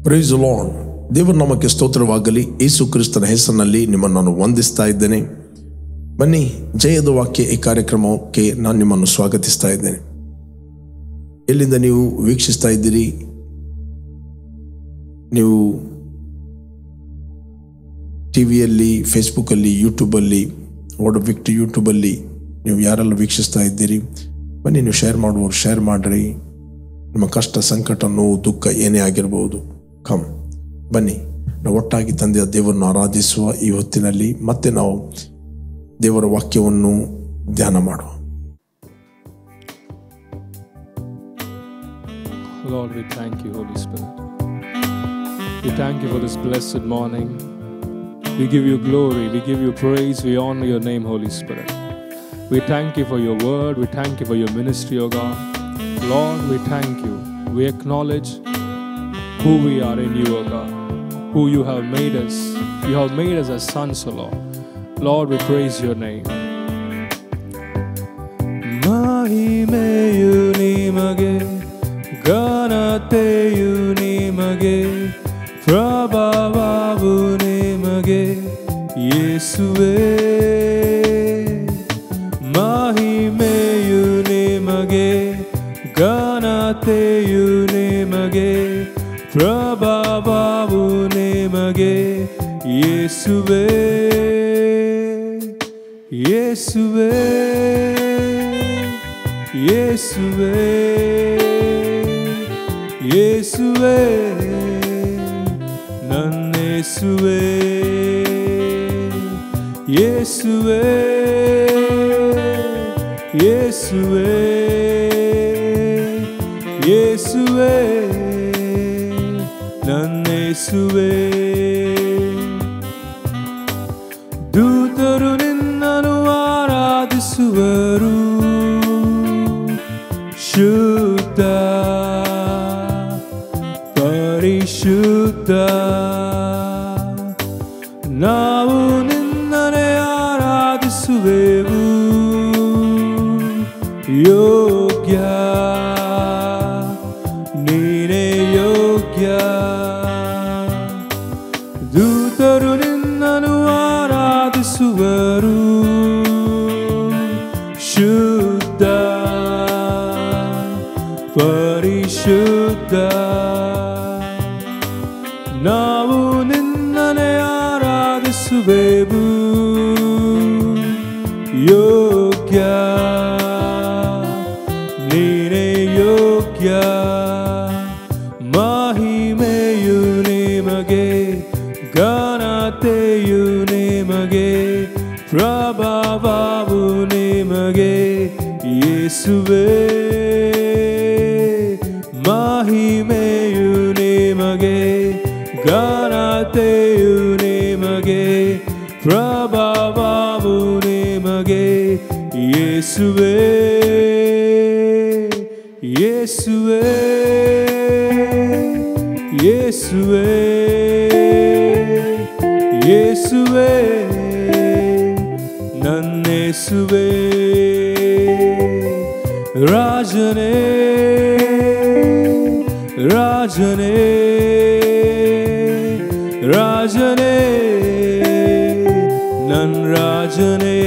Price the lord. ದೇವರ ನಾಮಕ್ಕೆ ಸ್ತೋತ್ರವಾಗಲಿ. ಯೇಸು ಕ್ರಿಸ್ತನ ಹೆಸರಿನಲ್ಲಿ ನಿಮ್ಮನ್ನು ನಾನು ವಂದಿಸ್ತಾ ಇದ್ದೇನೆ. ಬನ್ನಿ, ಜಯದ ವಾಕ್ಯ ಈ ಕಾರ್ಯಕ್ರಮಕ್ಕೆ ನಾನು ನಿಮ್ಮನ್ನು ಸ್ವಾಗತಿಸ್ತಾ ಇದ್ದೇನೆ. ಎಲ್ಲಿಂದ ನೀವು ವೀಕ್ಷಿಸ್ತಾ ಇದ್ದೀರಿ? ನೀವು ಟಿವಿಯಲ್ಲಿ, ಫೇಸ್ಬುಕ್ಕಲ್ಲಿ, ಯೂಟ್ಯೂಬಲ್ಲಿ, ವರ್ಡ್ ಆಫ್ ವಿಕ್ಟರಿ ಯೂಟ್ಯೂಬಲ್ಲಿ ನೀವು ಯಾರೆಲ್ಲ ವೀಕ್ಷಿಸ್ತಾ ಇದ್ದೀರಿ, ಬನ್ನಿ ನೀವು ಶೇರ್ ಮಾಡುವವರು ಶೇರ್ ಮಾಡಿರಿ. ನಿಮ್ಮ ಕಷ್ಟ, ಸಂಕಟ, ನೋವು, ದುಃಖ ಏನೇ ಆಗಿರ್ಬೋದು, ಬನ್ನಿ ನಾವು ಒಟ್ಟಾಗಿ ತಂದೆಯ ದೇವರನ್ನು ಆರಾಧಿಸುವ ಈ ಹೊತ್ತಿನಲ್ಲಿ ಮತ್ತೆ ನಾವು ದೇವರ ವಾಕ್ಯವನ್ನು ಧ್ಯಾನ ಮಾಡುವ. Lord, we thank you, Holy Spirit. We thank you for this blessed morning. We give you glory, we give you praise, we honor your name, Holy Spirit. We thank you for your word, we thank you for your ministry, O God. Lord, we thank you. We acknowledge who we are in you, O God, who you have made us. You have made us as sons, O Lord. Lord, we praise your name. ಮಹಿಮೆಯು ನಿಮಗೆ, ಘನತೆಯು ನಿಮಗೆ, ಪ್ರಭಾವವು ನಿಮಗೆ ಯೇಸುವೇ. ಮಹಿಮೆಯು ನಿಮಗೆ, ಘನತೆಯು ನಿಮಗೆ, ಪ್ರಭಾವವು ನಿಮಗೆ ಯೇಸುವೇ. ಯೇಸುವೇ, ಯೇಸುವೇ, ಯೇಸುವೇ, ನನ್ನ ಯೇಸುವೇ. ಯೇಸುವೇ, ಯೇಸುವೇ, ಯೇಸುವೇ, ನನ್ನ ಯೇಸುವೇ. ದೂತರು ನಿನ್ನನ್ನು ಆರಾಧಿಸುವರು, ಶುದ್ಧ ಪರಿಶುದ್ಧ. ನಾವು ನಿನ್ನನ್ನೇ ಆರಾಧಿಸುವೆವು, ಯೋಗ್ಯ ನೀನೇ ಯೋಗ್ಯ. ದೂತರು ನಿನ್ನನ್ನು ಆರಾಧಿಸುವರು, ಶುದ್ಧ ಪರಿಶುದ್ಧ. ನಾವು ನಿನ್ನನ್ನೇ ಆರಾಧಿಸುವೆವು, ಯೋಗ್ಯ ನೀನೇ ಯೋಗ್ಯ. ಮಹಿಮೆಯು ನಿಮಗೆ, ಘನತೆಯು ನಿಮಗೆ, ಪ್ರಭಾವವು ನಿಮಗೆ ಯೇಸುವೇ. ಮಹಿಮೆಯು ನಿಮಗೆ, ಘನತೆಯು ನಿಮಗೆ, ಪ್ರಭಾವವು ನಿಮಗೆ ಯೇಸುವೇ. ಯೇಸುವೇ, ಯೇಸುವೇ, ಯೇಸುವೇ, ನನ್ನ ಯೇಸುವೇ. ರಾಜನೇ, ರಾಜನೇ, ರಾಜನೇ, ನನ್ನ ರಾಜನೇ.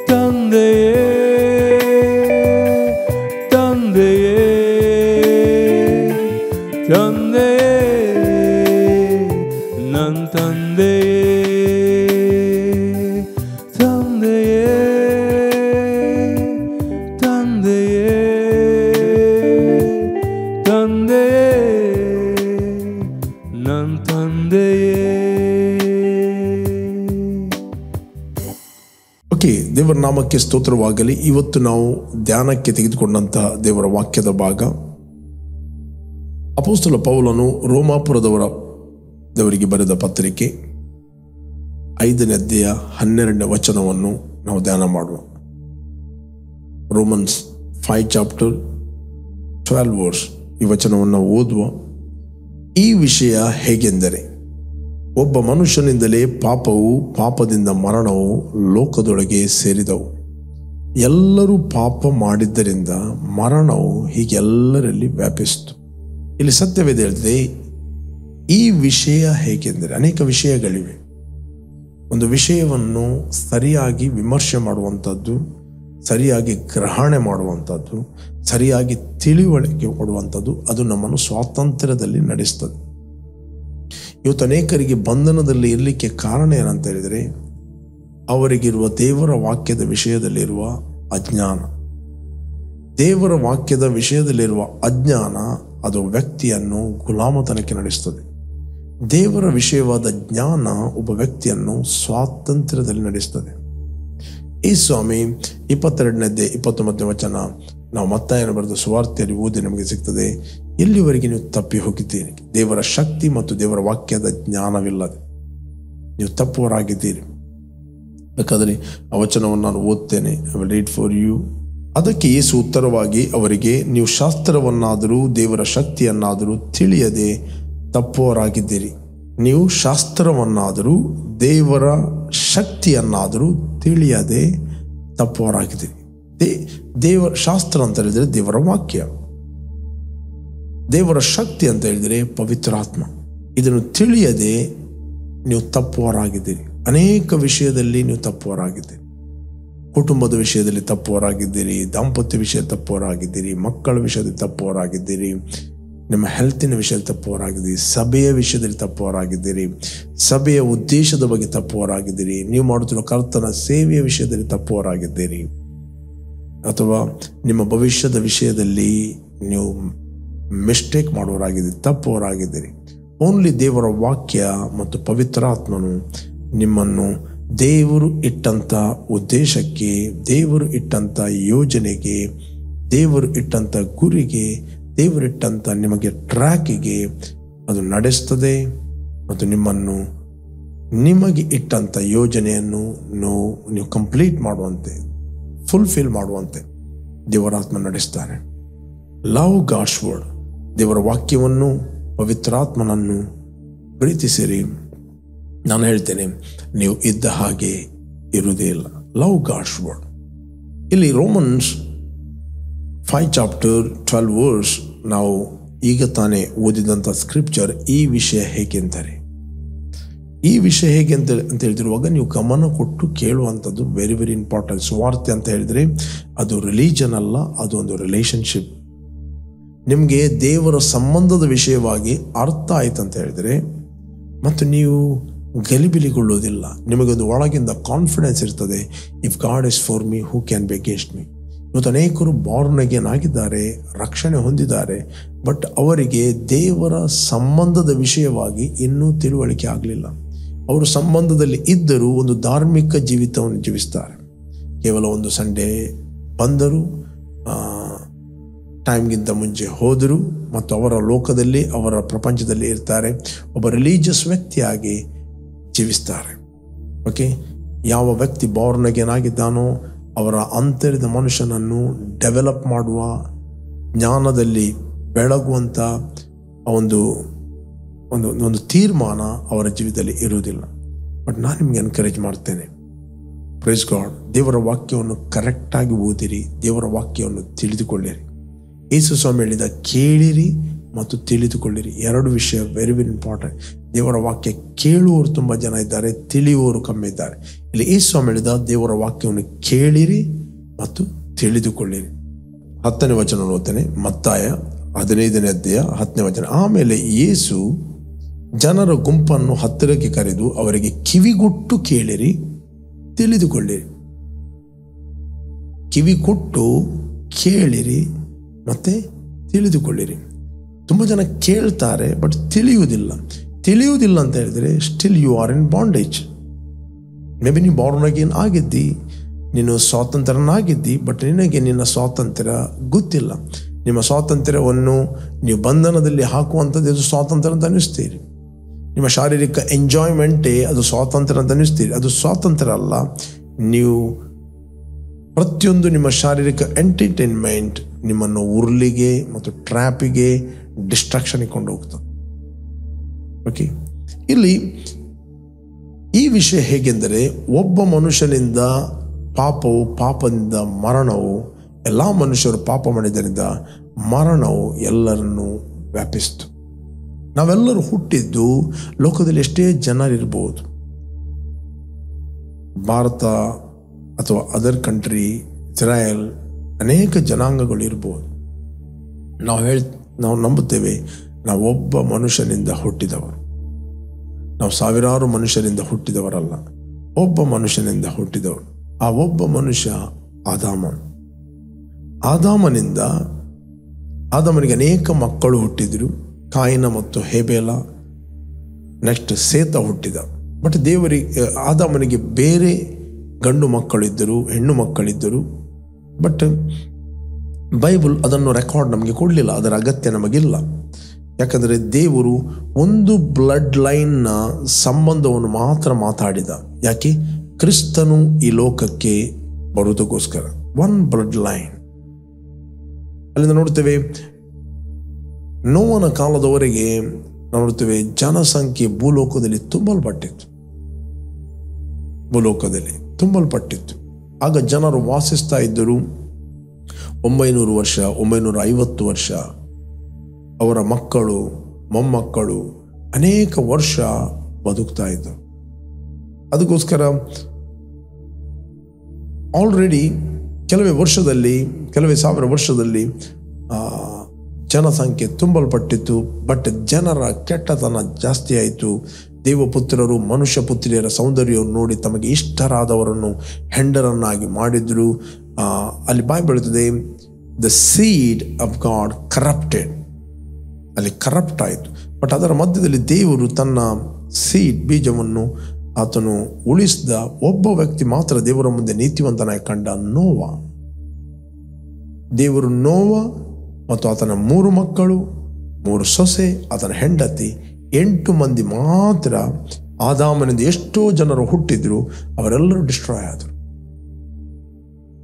ತಂದೆಯೇ, ತಂದೆಯೇ, ತಂದೆಯೇ, ನನ್ನ ತಂದೆಯೇ. ತಂದೆಯೇ, ತಂದೆಯೇ, ತಂದೆಯೇ, ನನ್ನ ತಂದೆಯೇ. ಓಕೆ, ದೇವರ ನಾಮಕ್ಕೆ ಸ್ತೋತ್ರವಾಗಲಿ. ಇವತ್ತು ನಾವು ಧ್ಯಾನಕ್ಕೆ ತೆಗೆದುಕೊಂಡಂತಹ ದೇವರ ವಾಕ್ಯದ ಭಾಗ ಅಪೊಸ್ತಲ ಪೌಲನು ರೋಮಾಪುರದವರಿಗೆ ಬರೆದ ಪತ್ರಿಕೆ 5ನೇ ಅಧ್ಯಾಯ 12ನೇ ವಚನವನ್ನು ನಾವು ಧ್ಯಾನ ಮಾಡುವ. ರೋಮನ್ಸ್ 5 ಚಾಪ್ಟರ್ 12 ವರ್ಸ್ ಈ ವಚನವನ್ನು ಓದುವ. ಈ ವಿಷಯ ಹೇಗೆಂದರೆ, ಒಬ್ಬ ಮನುಷ್ಯನಿಂದಲೇ ಪಾಪವು, ಪಾಪದಿಂದ ಮರಣವು ಲೋಕದೊಳಗೆ ಸೇರಿದವು. ಎಲ್ಲರೂ ಪಾಪ ಮಾಡಿದ್ದರಿಂದ ಮರಣವು ಹೀಗೆಲ್ಲರಲ್ಲಿ ವ್ಯಾಪಿಸಿತು. ಇಲ್ಲಿ ಸತ್ಯವೇದ ಹೇಳಿದೆ, ಈ ವಿಷಯ ಹೇಗೆಂದರೆ, ಅನೇಕ ವಿಷಯಗಳಿವೆ. ಒಂದು ವಿಷಯವನ್ನು ಸರಿಯಾಗಿ ವಿಮರ್ಶೆ ಮಾಡುವಂಥದ್ದು, ಸರಿಯಾಗಿ ಗ್ರಹಣೆ ಮಾಡುವಂಥದ್ದು, ಸರಿಯಾಗಿ ತಿಳಿವಳಿಕೆ ಕೊಡುವಂಥದ್ದು, ಅದು ನಮ್ಮನ್ನು ಸ್ವಾತಂತ್ರ್ಯದಲ್ಲಿ ನಡೆಸ್ತದೆ. ಇವತ್ತು ಅನೇಕರಿಗೆ ಬಂಧನದಲ್ಲಿ ಇರಲಿಕ್ಕೆ ಕಾರಣ ಏನಂತ ಹೇಳಿದರೆ, ಅವರಿಗಿರುವ ದೇವರ ವಾಕ್ಯದ ವಿಷಯದಲ್ಲಿರುವ ಅಜ್ಞಾನ. ದೇವರ ವಾಕ್ಯದ ವಿಷಯದಲ್ಲಿರುವ ಅಜ್ಞಾನ ಅದು ವ್ಯಕ್ತಿಯನ್ನು ಗುಲಾಮತನಕ್ಕೆ ನಡೆಸ್ತದೆ. ದೇವರ ವಿಷಯವಾದ ಜ್ಞಾನ ಒಬ್ಬ ವ್ಯಕ್ತಿಯನ್ನು ಸ್ವಾತಂತ್ರ್ಯದಲ್ಲಿ ನಡೆಸ್ತದೆ. ಈ ಸ್ವಾಮಿ 22ನೇ 29ನೇ ವಚನ ನಾವು ಮತ್ತಾಯನ ಬರೆದ ಸುವಾರ್ತೆಯಲ್ಲಿ ಓದಿ ನಮಗೆ ಸಿಗ್ತದೆ. ಎಲ್ಲಿವರೆಗೆ ನೀವು ತಪ್ಪಿ ಹೋಗಿದ್ದೀರಿ, ದೇವರ ಶಕ್ತಿ ಮತ್ತು ದೇವರ ವಾಕ್ಯದ ಜ್ಞಾನವಿಲ್ಲದೆ ನೀವು ತಪ್ಪುವರಾಗಿದ್ದೀರಿ. ಬೇಕಾದರೆ ಆ ವಚನವನ್ನು ನಾನು ಓದ್ತೇನೆ. I will read for you. ಅದಕ್ಕೆ ಯೇಸು ಉತ್ತರವಾಗಿ ಅವರಿಗೆ, ನೀವು ಶಾಸ್ತ್ರವನ್ನಾದರೂ ದೇವರ ಶಕ್ತಿಯನ್ನಾದರೂ ತಿಳಿಯದೆ ತಪ್ಪುವರಾಗಿದ್ದೀರಿ. ನೀವು ಶಾಸ್ತ್ರವನ್ನಾದರೂ ದೇವರ ಶಕ್ತಿಯನ್ನಾದರೂ ತಿಳಿಯದೆ ತಪ್ಪುವರಾಗಿದ್ದೀರಿ. ದೇವರ ಶಾಸ್ತ್ರ ಅಂತ ಹೇಳಿದರೆ ದೇವರ ವಾಕ್ಯ, ದೇವರ ಶಕ್ತಿ ಅಂತ ಹೇಳಿದರೆ ಪವಿತ್ರಾತ್ಮ. ಇದನ್ನು ತಿಳಿಯದೆ ನೀವು ತಪ್ಪುವರಾಗಿದ್ದೀರಿ. ಅನೇಕ ವಿಷಯದಲ್ಲಿ ನೀವು ತಪ್ಪುವರಾಗಿದ್ದೀರಿ. ಕುಟುಂಬದ ವಿಷಯದಲ್ಲಿ ತಪ್ಪುವರಾಗಿದ್ದೀರಿ, ದಾಂಪತ್ಯ ವಿಷಯ ತಪ್ಪುವರಾಗಿದ್ದೀರಿ, ಮಕ್ಕಳ ವಿಷಯದಲ್ಲಿ ತಪ್ಪುವರಾಗಿದ್ದೀರಿ, ನಿಮ್ಮ ಹೆಲ್ತಿನ ವಿಷಯದಲ್ಲಿ ತಪ್ಪುವರಾಗಿದ್ದೀರಿ, ಸಭೆಯ ವಿಷಯದಲ್ಲಿ ತಪ್ಪುವರಾಗಿದ್ದೀರಿ, ಸಭೆಯ ಉದ್ದೇಶದ ಬಗ್ಗೆ ತಪ್ಪುವರಾಗಿದ್ದೀರಿ, ನೀವು ಮಾಡುತ್ತಿರುವ ಕರ್ತನ ಸೇವೆಯ ವಿಷಯದಲ್ಲಿ ತಪ್ಪುವರಾಗಿದ್ದೀರಿ, ಅಥವಾ ನಿಮ್ಮ ಭವಿಷ್ಯದ ವಿಷಯದಲ್ಲಿ ನೀವು ಮಿಸ್ಟೇಕ್ ಮಾಡುವವರಾಗಿದ್ದೀರಿ, ತಪ್ಪುವರಾಗಿದ್ದೀರಿ. ಓನ್ಲಿ ದೇವರ ವಾಕ್ಯ ಮತ್ತು ಪವಿತ್ರಾತ್ಮನು ನಿಮ್ಮನ್ನು ದೇವರು ಇಟ್ಟಂಥ ಉದ್ದೇಶಕ್ಕೆ, ದೇವರು ಇಟ್ಟಂಥ ಯೋಜನೆಗೆ, ದೇವರು ಇಟ್ಟಂಥ ಗುರಿಗೆ, ದೇವರಿಟ್ಟಂಥ ನಿಮಗೆ ಟ್ರ್ಯಾಕಿಗೆ ಅದು ನಡೆಸ್ತದೆ. ಮತ್ತು ನಿಮ್ಮನ್ನು ನಿಮಗೆ ಇಟ್ಟಂಥ ಯೋಜನೆಯನ್ನು ನೀವು ಕಂಪ್ಲೀಟ್ ಮಾಡುವಂತೆ, ಫುಲ್ಫಿಲ್ ಮಾಡುವಂತೆ ದೇವರಾತ್ಮ ನಡೆಸ್ತಾನೆ. ಲವ್ ಗಾಡ್ಸ್ ವರ್ಡ್, ದೇವರ ವಾಕ್ಯವನ್ನು, ಪವಿತ್ರಾತ್ಮನನ್ನು ಪ್ರೀತಿಸಿರಿ. ನಾನು ಹೇಳ್ತೇನೆ, ನೀವು ಇದ್ದ ಹಾಗೆ ಇರುವುದೇ ಇಲ್ಲ. Love God's word. ಇಲ್ಲಿ ರೋಮನ್ಸ್ 5 ಚಾಪ್ಟರ್ 12 ವರ್ಸ್ ನಾವು ಈಗ ತಾನೇ ಓದಿದಂಥ ಸ್ಕ್ರಿಪ್ಚರ್ ಈ ವಿಷಯ ಹೇಗೆ ಅಂತಾರೆ. ಈ ವಿಷಯ ಹೇಗೆ ಅಂತ ಹೇಳ್ತಿರುವಾಗ ನೀವು ಗಮನ ಕೊಟ್ಟು ಕೇಳುವಂಥದ್ದು ವೆರಿ ವೆರಿ ಇಂಪಾರ್ಟೆಂಟ್. ಸುವಾರ್ತೆ ಅಂತ ಹೇಳಿದರೆ ಅದು ರಿಲಿಜನ್ ಅಲ್ಲ, ಅದು ಒಂದು ರಿಲೇಷನ್ಶಿಪ್. ನಿಮಗೆ ದೇವರ ಸಂಬಂಧದ ವಿಷಯವಾಗಿ ಅರ್ಥ ಆಯ್ತು ಅಂತ ಹೇಳಿದರೆ ಮತ್ತು ನೀವು ಗಲಿಬಿಲಿಗೊಳ್ಳುವುದಿಲ್ಲ. ನಿಮಗೊಂದು ಒಳಗಿಂದ ಕಾನ್ಫಿಡೆನ್ಸ್ ಇರ್ತದೆ. If god is for me who can be against me. ಇವತ್ತು ಅನೇಕರು ಬಾರ್ನ್ ಅಗೇನ್ ಆಗಿದ್ದಾರೆ, ರಕ್ಷಣೆ ಹೊಂದಿದ್ದಾರೆ, ಬಟ್ ಅವರಿಗೆ ದೇವರ ಸಂಬಂಧದ ವಿಷಯವಾಗಿ ಇನ್ನೂ ತಿಳುವಳಿಕೆ ಆಗಲಿಲ್ಲ. ಅವರು ಸಂಬಂಧದಲ್ಲಿ ಇದ್ದರೂ ಒಂದು ಧಾರ್ಮಿಕ ಜೀವಿತವನ್ನು ಜೀವಿಸ್ತಾರೆ. ಕೇವಲ ಒಂದು ಸಂಡೇ ಬಂದರು, ಟೈಮ್ಗಿಂತ ಮುಂಚೆ ಹೋದರು ಮತ್ತು ಅವರ ಲೋಕದಲ್ಲಿ, ಅವರ ಪ್ರಪಂಚದಲ್ಲಿ ಇರ್ತಾರೆ. ಒಬ್ಬ ರಿಲೀಜಿಯಸ್ ವ್ಯಕ್ತಿಯಾಗಿ ಜೀವಿಸ್ತಾರೆ. ಓಕೆ, ಯಾವ ವ್ಯಕ್ತಿ ಬಾರ್ನ್ ಅಗೇನ್ ಆಗಿದ್ದಾನೋ ಅವರ ಅಂತರ್ಯದ ಮನುಷ್ಯನನ್ನು ಡೆವಲಪ್ ಮಾಡುವ, ಜ್ಞಾನದಲ್ಲಿ ಬೆಳಗುವಂಥ ಒಂದು ಒಂದು ಒಂದು ತೀರ್ಮಾನ ಅವರ ಜೀವಿತದಲ್ಲಿ ಇರುವುದಿಲ್ಲ. ಬಟ್ ನಾನು ನಿಮಗೆ ಎನ್ಕರೇಜ್ ಮಾಡ್ತೇನೆ, ಪ್ರೈಸ್ ಗಾಡ್, ದೇವರ ವಾಕ್ಯವನ್ನು ಕರೆಕ್ಟಾಗಿ ಓದಿರಿ, ದೇವರ ವಾಕ್ಯವನ್ನು ತಿಳಿದುಕೊಳ್ಳಿರಿ. ಯೇಸು ಸ್ವಾಮಿ ಹೇಳಿದ ಕೇಳಿರಿ ಮತ್ತು ತಿಳಿದುಕೊಳ್ಳಿರಿ. 2 ವಿಷಯ ವೆರಿ ವೆರಿ ಇಂಪಾರ್ಟೆಂಟ್. ದೇವರ ವಾಕ್ಯ ಕೇಳುವವರು ತುಂಬ ಜನ ಇದ್ದಾರೆ, ತಿಳಿಯುವವರು ಕಮ್ಮಿ ಇದ್ದಾರೆ. ಇಲ್ಲಿ ಯೇಸು ಸ್ವಾಮಿ ಹೇಳಿದ ದೇವರ ವಾಕ್ಯವನ್ನು ಕೇಳಿರಿ ಮತ್ತು ತಿಳಿದುಕೊಳ್ಳಿರಿ. 10ನೇ ವಚನ ಓದ್ತೇನೆ, ಮತ್ತಾಯ 15ನೇ ಅಧ್ಯಾಯ 10ನೇ ವಚನ. ಆಮೇಲೆ ಯೇಸು ಜನರ ಗುಂಪನ್ನು ಹತ್ತಿರಕ್ಕೆ ಕರೆದು ಅವರಿಗೆ ಕಿವಿಗೊಟ್ಟು ಕೇಳಿರಿ, ತಿಳಿದುಕೊಳ್ಳಿರಿ. ಕಿವಿಗೊಟ್ಟು ಕೇಳಿರಿ ಮತ್ತೆ ತಿಳಿದುಕೊಳ್ಳಿರಿ. ತುಂಬ ಜನ ಕೇಳ್ತಾರೆ ಬಟ್ ತಿಳಿಯುವುದಿಲ್ಲ ಅಂತ ಹೇಳಿದರೆ still you are in bondage. May be ನೀವು ಬಾರ್ನ್ ಅಗೇನ್ ಆಗಿದ್ದಿ, ನೀನು ಸ್ವಾತಂತ್ರ್ಯನಾಗಿದ್ದಿ, ಬಟ್ ನಿನಗೆ ನಿನ್ನ ಸ್ವಾತಂತ್ರ್ಯ ಗೊತ್ತಿಲ್ಲ. ನಿಮ್ಮ ಸ್ವಾತಂತ್ರ್ಯವನ್ನು ನೀವು ಬಂಧನದಲ್ಲಿ ಹಾಕುವಂಥದ್ದು ಅದು ಸ್ವಾತಂತ್ರ್ಯ ಅಂತ ಅನ್ನಿಸ್ತೀರಿ. ನಿಮ್ಮ ಶಾರೀರಿಕ ಎಂಜಾಯ್ಮೆಂಟೇ ಅದು ಸ್ವಾತಂತ್ರ್ಯ ಅಂತ ಅನ್ನಿಸ್ತೀರಿ. ಅದು ಸ್ವಾತಂತ್ರ್ಯ ಅಲ್ಲ. ನೀವು ಪ್ರತಿಯೊಂದು ನಿಮ್ಮ ಶಾರೀರಿಕ ಎಂಟರ್ಟೈನ್ಮೆಂಟ್ ನಿಮ್ಮನ್ನು ಉರುಳಿಗೆ ಮತ್ತು ಟ್ರ್ಯಾಪಿಗೆ, ಡಿಸ್ಟ್ರಾಕ್ಷನ್ಗೆ ಕೊಂಡು ಹೋಗ್ತದೆ. ಓಕೆ, ಇಲ್ಲಿ ಈ ವಿಷಯ ಹೇಗೆಂದರೆ, ಒಬ್ಬ ಮನುಷ್ಯನಿಂದ ಪಾಪವು, ಪಾಪದಿಂದ ಮರಣವು, ಎಲ್ಲ ಮನುಷ್ಯರು ಪಾಪ ಮಾಡಿದ್ದರಿಂದ ಮರಣವು ಎಲ್ಲರನ್ನು ವ್ಯಾಪಿಸ್ತು. ನಾವೆಲ್ಲರೂ ಹುಟ್ಟಿದ್ದು ಲೋಕದಲ್ಲಿ ಎಷ್ಟೇ ಜನರಿರ್ಬೋದು, ಭಾರತ ಅಥವಾ ಅದರ್ ಕಂಟ್ರಿ, ಇಸ್ರಾಯೇಲ್, ಅನೇಕ ಜನಾಂಗಗಳು ಇರ್ಬೋದು. ನಾವು ನಂಬುತ್ತೇವೆ ನಾವು ಒಬ್ಬ ಮನುಷ್ಯನಿಂದ ಹುಟ್ಟಿದವರು. ನಾವು ಸಾವಿರಾರು ಮನುಷ್ಯರಿಂದ ಹುಟ್ಟಿದವರಲ್ಲ, ಒಬ್ಬ ಮನುಷ್ಯನಿಂದ ಹುಟ್ಟಿದವರು. ಆ ಒಬ್ಬ ಮನುಷ್ಯ ಆದಾಮನಿಗೆ ಅನೇಕ ಮಕ್ಕಳು ಹುಟ್ಟಿದ್ರು. ಕಾಯಿನ ಮತ್ತು ಹೇಬೇಲ, ನೆಕ್ಸ್ಟ್ ಸೇತ ಹುಟ್ಟಿದ. ಬಟ್ ಆದಾಮನಿಗೆ ಬೇರೆ ಗಂಡು ಮಕ್ಕಳಿದ್ದರು, ಹೆಣ್ಣು ಮಕ್ಕಳಿದ್ದರು. ಬಟ್ ಬೈಬಲ್ ಅದನ್ನು ರೆಕಾರ್ಡ್ ನಮಗೆ ಕೊಡಲಿಲ್ಲ, ಅದರ ಅಗತ್ಯ ನಮಗಿಲ್ಲ. ಯಾಕಂದರೆ ದೇವರು ಒಂದು ಬ್ಲಡ್ ಲೈನ್ನ ಸಂಬಂಧವನ್ನು ಮಾತ್ರ ಮಾತಾಡಿದ. ಯಾಕೆ? ಕ್ರಿಸ್ತನು ಈ ಲೋಕಕ್ಕೆ ಬರುವುದಕ್ಕೋಸ್ಕರ. One blood line. ಅಲ್ಲಿಂದ ನೋಡ್ತೇವೆ, ನೋವನ ಕಾಲದವರೆಗೆ ನೋಡ್ತೇವೆ ಜನಸಂಖ್ಯೆ ಭೂಲೋಕದಲ್ಲಿ ತುಂಬಲ್ಪಟ್ಟಿತ್ತು. ಆಗ ಜನರು ವಾಸಿಸ್ತಾ ಇದ್ದರು 900 ವರ್ಷ, 950 ವರ್ಷ. ಅವರ ಮಕ್ಕಳು, ಮೊಮ್ಮಕ್ಕಳು ಅನೇಕ ವರ್ಷ ಬದುಕ್ತಾ ಇದ್ದರು. ಅದಕ್ಕೋಸ್ಕರ ಆಲ್ರೆಡಿ ಕೆಲವೇ ಸಾವಿರ ವರ್ಷದಲ್ಲಿ ಜನಸಂಖ್ಯೆ ತುಂಬಲ್ಪಟ್ಟಿತ್ತು. ಬಟ್ ಜನರ ಕೆಟ್ಟತನ ಜಾಸ್ತಿ ಆಯಿತು. ದೇವಪುತ್ರರು ಮನುಷ್ಯ ಪುತ್ರಿಯರ ಸೌಂದರ್ಯವನ್ನು ನೋಡಿ ತಮಗೆ ಇಷ್ಟರಾದವರನ್ನು ಹೆಂಡರನ್ನಾಗಿ ಮಾಡಿದ್ರು. ಅಲ್ಲಿ ಬೈಬಲ್ ಹೇಳುತ್ತದೆ, the seed of god corrupted. ಅಲ್ಲಿ ಕರಪ್ಟ್ ಆಯಿತು. ಬಟ್ ಅದರ ಮಧ್ಯದಲ್ಲಿ ದೇವರು ತನ್ನ ಬೀಜವನ್ನು ಆತನು ಉಳಿಸಿದ. ಒಬ್ಬ ವ್ಯಕ್ತಿ ಮಾತ್ರ ದೇವರ ಮುಂದೆ ನೀತಿವಂತನಾಗಿ ಕಂಡ, ನೋವ. ದೇವರು ನೋವ ಮತ್ತು ಆತನ 3 ಮಕ್ಕಳು, 3 ಸೊಸೆ, ಆತನ ಹೆಂಡತಿ, 8 ಮಂದಿ ಮಾತ್ರ. ಆದಾಮನಿಂದ ಎಷ್ಟೋ ಜನರು ಹುಟ್ಟಿದ್ರು, ಅವರೆಲ್ಲರೂ ಡಿಸ್ಟ್ರಾಯ್ ಆದರು.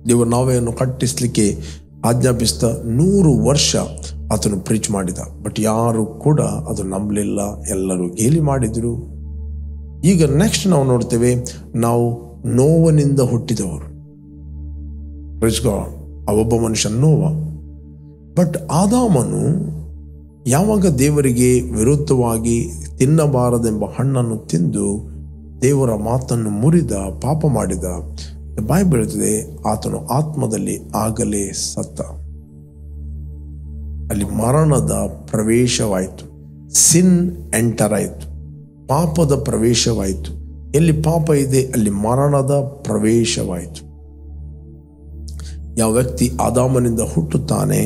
ದೇವರು ನಾವೆಯನ್ನು ಕಟ್ಟಿಸಲಿಕ್ಕೆ ಆಜ್ಞಾಪಿಸಿದ 100 ವರ್ಷ ಆತನು ಪ್ರೀಚ್ ಮಾಡಿದ. ಬಟ್ ಯಾರು ಕೂಡ ಅದು ನಂಬಲಿಲ್ಲ, ಎಲ್ಲರೂ ಗೇಲಿ ಮಾಡಿದ್ರು. ಈಗ ನೆಕ್ಸ್ಟ್ ನಾವು ನೋಡ್ತೇವೆ, ನಾವು ನೋವನಿಂದ ಹುಟ್ಟಿದವರು. Preach god. ಆ ಒಬ್ಬ ಮನುಷ್ಯ ನೋವ. ಬಟ್ ಆದಾಮನು ಯಾವಾಗ ದೇವರಿಗೆ ವಿರುದ್ಧವಾಗಿ ತಿನ್ನಬಾರದೆಂಬ ಹಣ್ಣನ್ನು ತಿಂದು ದೇವರ ಮಾತನ್ನು ಮುರಿದ, ಪಾಪ ಮಾಡಿದ, ಬೈಬಲ್ ಹೇಳುತ್ತದೆ ಆತನು ಆತ್ಮದಲ್ಲಿ ಆಗಲೇ ಸತ್ತ. ಅಲ್ಲಿ ಮರಣದ ಪ್ರವೇಶವಾಯಿತು. ಸಿನ್ ಎಂಟರ್ ಆಯಿತು, ಪಾಪದ ಪ್ರವೇಶವಾಯಿತು. ಎಲ್ಲಿ ಪಾಪ ಇದೆ ಅಲ್ಲಿ ಮರಣದ ಪ್ರವೇಶವಾಯಿತು. ಯಾವ ವ್ಯಕ್ತಿ ಆದಾಮನಿಂದ ಹುಟ್ಟುತ್ತಾನೆ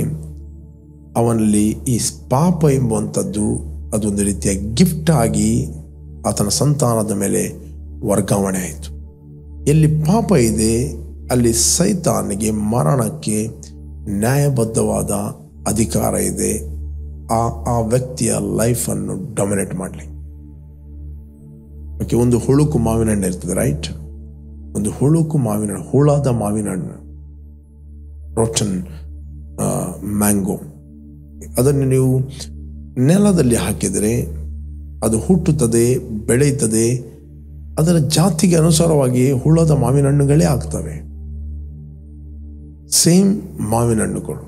ಅವನಲ್ಲಿ ಈ ಪಾಪ ಎಂಬುವಂಥದ್ದು ಅದೊಂದು ರೀತಿಯ ಗಿಫ್ಟ್ ಆಗಿ ಆತನ ಸಂತಾನದ ಮೇಲೆ ವರ್ಗಾವಣೆ ಆಯಿತು. ಎಲ್ಲಿ ಪಾಪ ಇದೆ ಅಲ್ಲಿ ಸೈತಾನಿಗೆ ಮರಣಕ್ಕೆ ನ್ಯಾಯಬದ್ಧವಾದ ಅಧಿಕಾರ ಇದೆ. ಆ ವ್ಯಕ್ತಿಯ ಲೈಫನ್ನು ಡೊಮಿನೇಟ್ ಮಾಡಲಿ. ಓಕೆ, ಒಂದು ಹುಳುಕು ಮಾವಿನ ಹಣ್ಣು ಇರ್ತದೆ, ರೈಟ್? ಒಂದು ಹುಳುಕು ಮಾವಿನ ಹಣ್ಣು, ಹುಳದ ಮಾವಿನ ಹಣ್ಣು, ರೋಟನ್ ಮ್ಯಾಂಗೋ. ಅದನ್ನು ನೀವು ನೆಲದಲ್ಲಿ ಹಾಕಿದರೆ ಅದು ಹುಟ್ಟುತ್ತದೆ, ಬೆಳೆಯುತ್ತದೆ. ಅದರ ಜಾತಿಗೆ ಅನುಸಾರವಾಗಿ ಹುಳದ ಮಾವಿನ ಹಣ್ಣುಗಳೇ ಆಗ್ತವೆ. ಸೇಮ್ ಮಾವಿನ ಹಣ್ಣುಗಳು